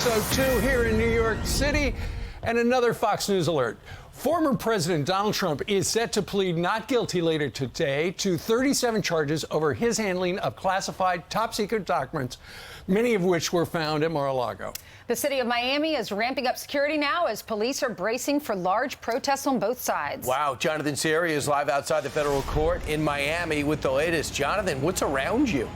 So, too, here in New York City, and another Fox News alert. Former President Donald Trump is set to plead not guilty later today to 37 charges over his handling of classified top-secret documents, many of which were found at Mar-a-Lago. The city of Miami is ramping up security now as police are bracing for large protests on both sides. Wow, Jonathan Serrie is live outside the federal court in Miami with the latest. Jonathan, what's around you?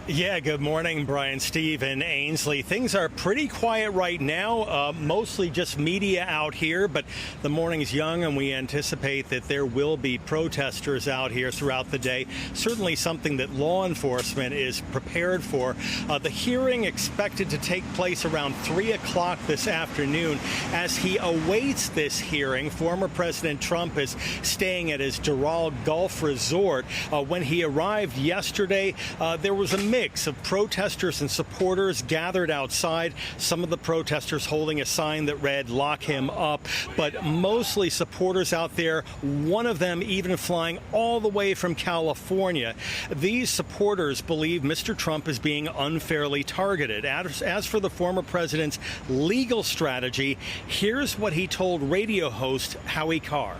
Yeah, good morning, Brian, Steve, and Ainsley. Things are pretty quiet right now, mostly just media out here, but the morning's young and we anticipate that there will be protesters out here throughout the day. Certainly something that law enforcement is prepared for. The hearing expected to take place around 3 o'clock this afternoon. As he awaits this hearing, former President Trump is staying at his Doral Golf Resort. When he arrived yesterday, there was a mix of protesters and supporters gathered outside. Some of the protesters holding a sign that read, "Lock him up," but mostly supporters out there, one of them even flying all the way from California. These supporters believe Mr. Trump is being unfairly targeted. As for the former president's legal strategy, here's what he told radio host Howie Carr.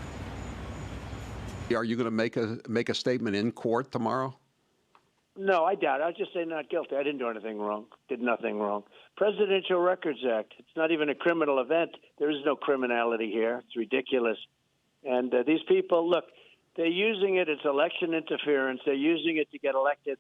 Are you going to make a statement in court tomorrow? No, I doubt it. I'll just say not guilty. I didn't do anything wrong. Did nothing wrong. Presidential Records Act. It's not even a criminal event. There is no criminality here. It's ridiculous. And these people, look, they're using it. It's election interference. They're using it to get elected.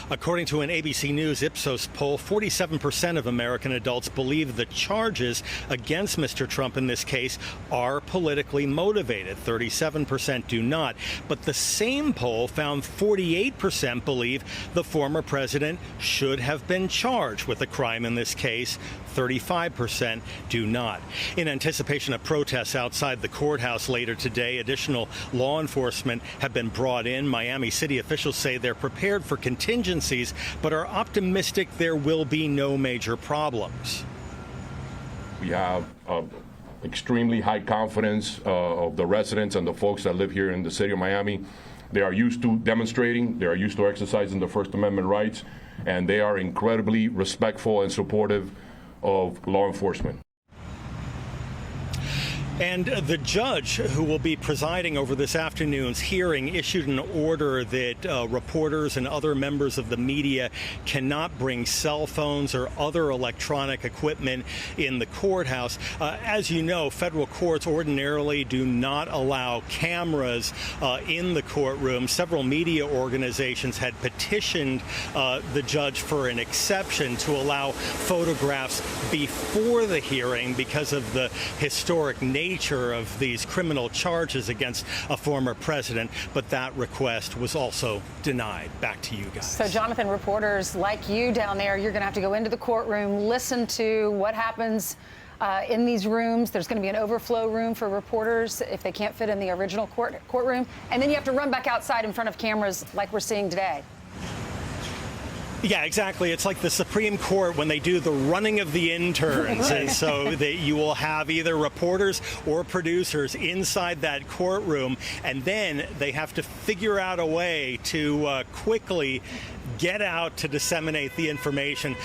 According to an ABC News Ipsos poll, 47% of American adults believe the charges against Mr. Trump in this case are politically motivated. 37% do not. But the same poll found 48% believe the former president should have been charged with a crime in this case. 35% do not. In anticipation of protests outside the courthouse later today, additional law enforcement have been brought in. Miami city officials say they're prepared for contingencies, but are optimistic there will be no major problems. We have extremely high confidence of the residents and the folks that live here in the city of Miami. They are used to demonstrating, they are used to exercising the First Amendment rights, and they are incredibly respectful and supportive of law enforcement. And the judge who will be presiding over this afternoon's hearing issued an order that reporters and other members of the media cannot bring cell phones or other electronic equipment in the courthouse. As you know, federal courts ordinarily do not allow cameras in the courtroom. Several media organizations had petitioned the judge for an exception to allow photographs before the hearing because of the historic nature of these criminal charges against a former president, but that request was also denied. Back to you guys. So, Jonathan, reporters like you down there, you're going to have to go into the courtroom, listen to what happens in these rooms. There's going to be an overflow room for reporters if they can't fit in the original courtroom, and then you have to run back outside in front of cameras like we're seeing today. Yeah, exactly. It's like the Supreme Court when they do the running of the interns. And so that you will have either reporters or producers inside that courtroom, and then they have to figure out a way to quickly get out to disseminate the information,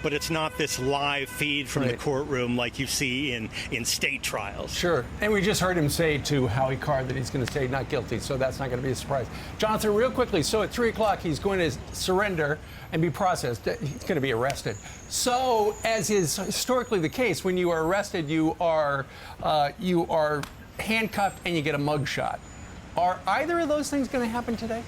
but it's not this live feed from the courtroom like you see in state trials. Sure. And we just heard him say to Howie Carr that he's going to say not guilty, so that's not going to be a surprise. Jonathan, real quickly, so at 3 o'clock he's going to surrender and be processed. He's going to be arrested. So, as is historically the case, when you are arrested, you are handcuffed and you get a mugshot. Are either of those things going to happen today?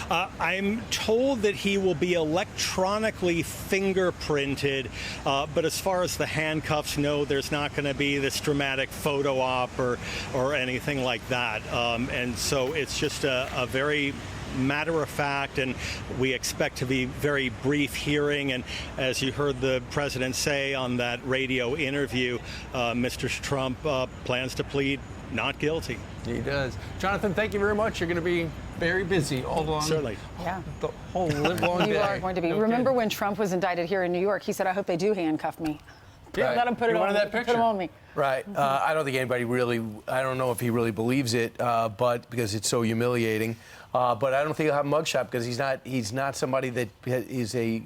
I'm told that he will be electronically fingerprinted, but as far as the handcuffs, no, there's not going to be this dramatic photo op or anything like that. And so it's just a very matter of fact, and we expect to be very brief hearing. And as you heard the president say on that radio interview, Mr. Trump plans to plead not guilty. He does. Jonathan, thank you very much. You're going to be very busy all along. Certainly. Yeah. The whole live long day. You are going to be. No Remember kidding. when Trump was indicted here in New York, he said, I hope they do handcuff me. Yeah, Let him put it on. That picture. Put him on me. Right. I don't think anybody really, I don't know if he really believes it, but because it's so humiliating. But I don't think he'll have a mugshot because he's not somebody that is a,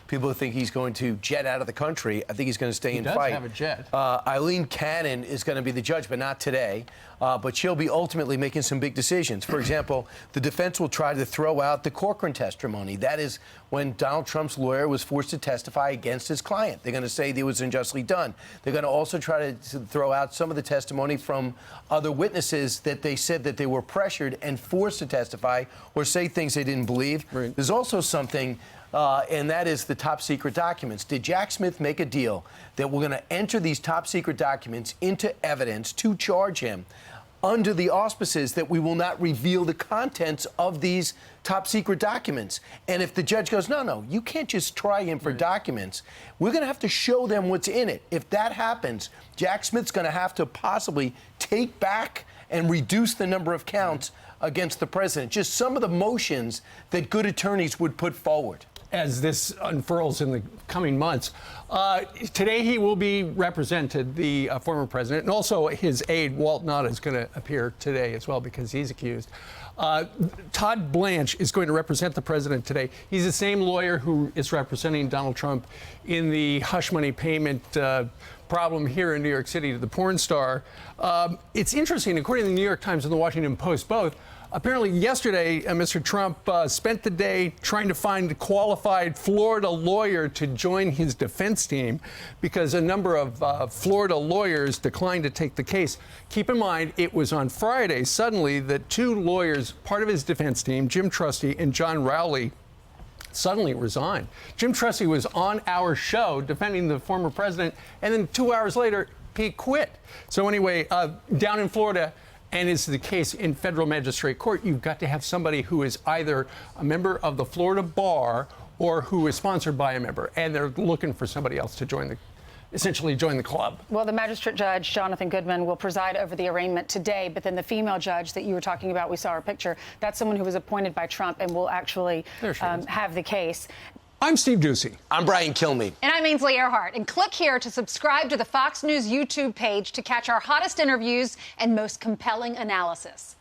people think he's going to jet out of the country. I think he's going to stay and fight. He does have a jet. Eileen Cannon is going to be the judge, but not today. But she'll be ultimately making some big decisions. For example, the defense will try to throw out the Corcoran testimony. That is when Donald Trump's lawyer was forced to testify against his client. They're going to say it was unjustly done. They're going to also try to throw out some of the testimony from other witnesses that they said that they were pressured and forced to testify or say things they didn't believe. Right. There's also something, and that is the top secret documents. Did Jack Smith make a deal that we're going to enter these top secret documents into evidence to charge him under the auspices that we will not reveal the contents of these top secret documents? And if the judge goes, no, you can't just try him for documents, we're going to have to show them what's in it. If that happens, Jack Smith's going to have to possibly take back and reduce the number of counts against the president. Just some of the motions that good attorneys would put forward. As this unfurls in the coming months. Today he will be represented, the former president, and also his aide, Walt Nauta, is going to appear today as well because he's accused. Todd Blanche is going to represent the president today. He's the same lawyer who is representing Donald Trump in the hush money payment problem here in New York City to the porn star. It's interesting, according to the New York Times and the Washington Post both, apparently yesterday, Mr. Trump spent the day trying to find a qualified Florida lawyer to join his defense team because a number of Florida lawyers declined to take the case. Keep in mind, it was on Friday, suddenly, that two lawyers, part of his defense team, Jim Trusty and John Rowley, suddenly resigned. Jim Trusty was on our show defending the former president, and then 2 hours later, he quit. So anyway, down in Florida, and is the case in federal magistrate court, you've got to have somebody who is either a member of the Florida bar or who is sponsored by a member, and they're looking for somebody else to essentially join the club. Well, the magistrate judge, Jonathan Goodman, will preside over the arraignment today, but then the female judge that you were talking about, we saw her picture, that's someone who was appointed by Trump and will actually have the case. I'm Steve Doocy. I'm Brian Kilmeade. And I'm Ainsley Earhart. And click here to subscribe to the Fox News YouTube page to catch our hottest interviews and most compelling analysis.